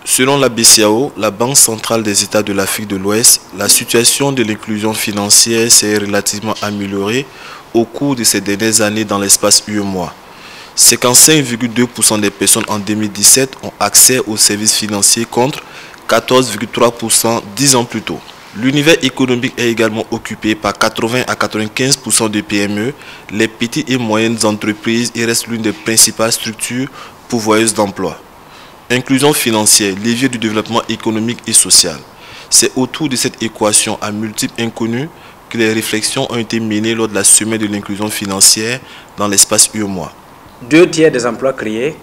Selon la BCEAO, la Banque centrale des États de l'Afrique de l'Ouest, la situation de l'inclusion financière s'est relativement améliorée au cours de ces dernières années dans l'espace UEMOA. 55,2% des personnes en 2017 ont accès aux services financiers contre 14,3% 10 ans plus tôt. L'univers économique est également occupé par 80 à 95% de PME, les petites et moyennes entreprises et reste l'une des principales structures pourvoyeuses d'emplois. Inclusion financière, levier du développement économique et social. C'est autour de cette équation à multiples inconnus que les réflexions ont été menées lors de la semaine de l'inclusion financière dans l'espace UEMOA. 2 tiers des emplois créés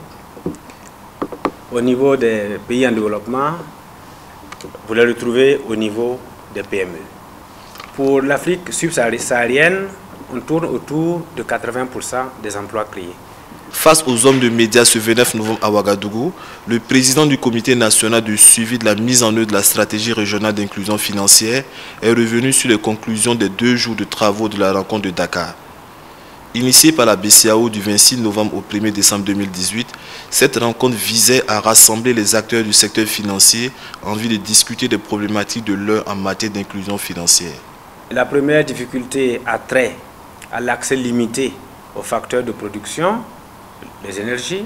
au niveau des pays en développement, vous les retrouvez au niveau des PME. Pour l'Afrique subsaharienne, on tourne autour de 80% des emplois créés. Face aux hommes de médias ce 29 novembre à Ouagadougou, le président du comité national de suivi de la mise en œuvre de la stratégie régionale d'inclusion financière est revenu sur les conclusions des 2 jours de travaux de la rencontre de Dakar. Initiée par la BCEAO du 26 novembre au 1er décembre 2018, cette rencontre visait à rassembler les acteurs du secteur financier en vue de discuter des problématiques de l'heure en matière d'inclusion financière. La première difficulté a trait à l'accès limité aux facteurs de production, les énergies,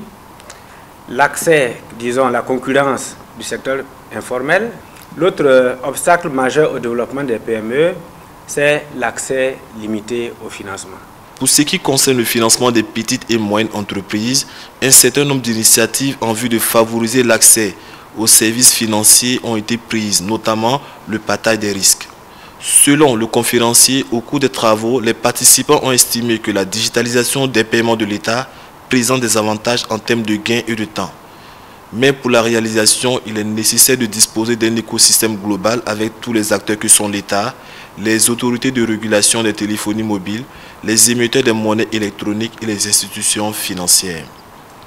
l'accès, disons, à la concurrence du secteur informel. L'autre obstacle majeur au développement des PME, c'est l'accès limité au financement. Pour ce qui concerne le financement des petites et moyennes entreprises, un certain nombre d'initiatives en vue de favoriser l'accès aux services financiers ont été prises, notamment le partage des risques. Selon le conférencier, au cours des travaux, les participants ont estimé que la digitalisation des paiements de l'État présente des avantages en termes de gains et de temps. Mais pour la réalisation, il est nécessaire de disposer d'un écosystème global avec tous les acteurs que sont l'État, les autorités de régulation des téléphonies mobiles, les émetteurs des monnaies électroniques et les institutions financières.